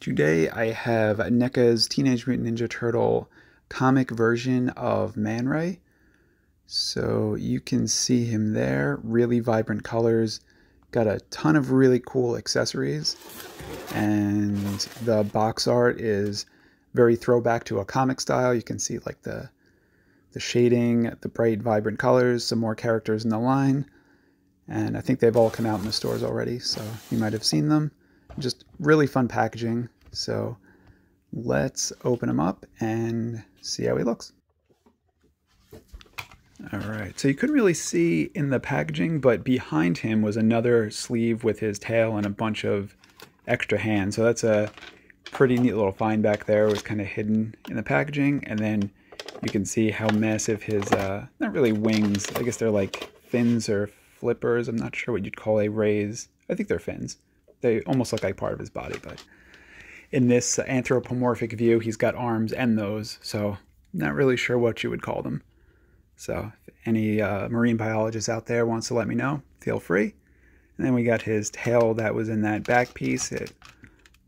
Today I have Neca's Teenage Mutant Ninja Turtle comic version of Man Ray. So you can see him there, really vibrant colors, got a ton of really cool accessories, and the box art is very throwback to a comic style. You can see like the shading, the bright vibrant colors, some more characters in the line, and I think they've all come out in the stores already, so you might have seen them. Just really fun packaging. So let's open him up and see how he looks. All right, so you couldn't really see in the packaging, but behind him was another sleeve with his tail and a bunch of extra hands. So that's a pretty neat little find back there. It was kind of hidden in the packaging. And then you can see how massive his, not really wings, I guess they're like fins or flippers. I'm not sure what you'd call a raise. I think they're fins. They almost look like part of his body, but in this anthropomorphic view, he's got arms and those, so not really sure what you would call them. So if any marine biologist out there wants to let me know, feel free. And then we got his tail that was in that back piece. It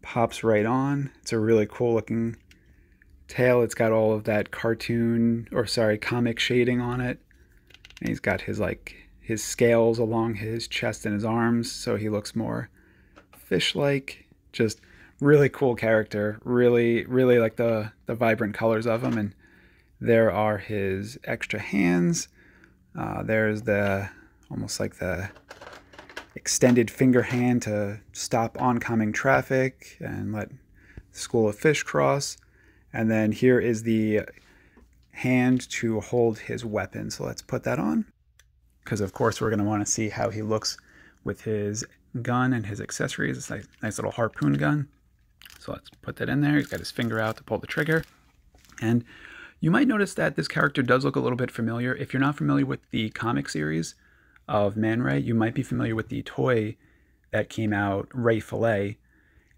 pops right on. It's a really cool looking tail. It's got all of that comic shading on it. And he's got his scales along his chest and his arms, so he looks more fish-like. Just really cool character. Really like the vibrant colors of him. And there are his extra hands. There's almost like the extended finger hand to stop oncoming traffic and let the school of fish cross. And then here is the hand to hold his weapon. So let's put that on, because of course we're going to want to see how he looks with his gun and his accessories. It's a nice little harpoon gun. So let's put that in there. He's got his finger out to pull the trigger. And you might notice that this character does look a little bit familiar. If you're not familiar with the comic series of Man Ray, you might be familiar with the toy that came out, Ray Fillet.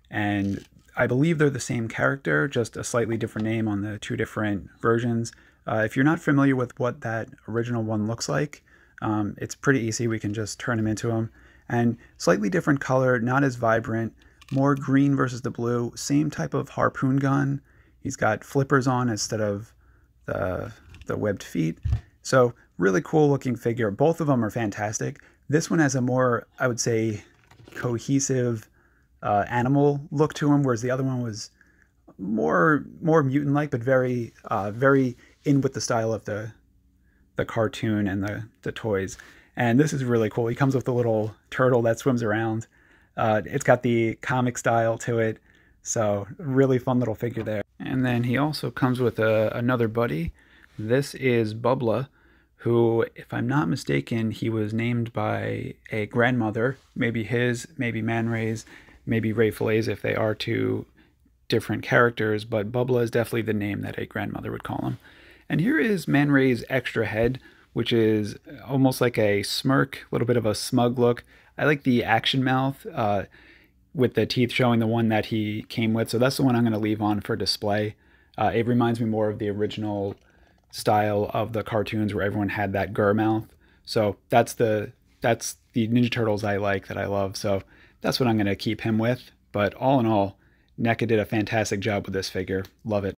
And I believe they're the same character, just a slightly different name on the two different versions. If you're not familiar with what that original one looks like, it's pretty easy. We can just turn him into him. And slightly different color, not as vibrant, more green versus the blue, same type of harpoon gun. He's got flippers on instead of the webbed feet. So really cool looking figure. Both of them are fantastic. This one has a more, I would say, cohesive animal look to him, whereas the other one was more mutant-like, but very in with the style of the cartoon and the toys. And this is really cool. He comes with a little turtle that swims around. It's got the comic style to it, so really fun little figure there. And then he also comes with another buddy. This is Bubba, who, if I'm not mistaken, he was named by a grandmother, maybe his, maybe Man Ray's, maybe Ray Filet's if they are two different characters, but Bubba is definitely the name that a grandmother would call him. And here is Man Ray's extra head, which is almost like a smirk, a little bit of a smug look. I like the action mouth with the teeth showing, the one that he came with. So that's the one I'm going to leave on for display. It reminds me more of the original style of the cartoons where everyone had that grr mouth. So that's the Ninja Turtles I like, that I love. So that's what I'm going to keep him with. But all in all, Neca did a fantastic job with this figure. Love it.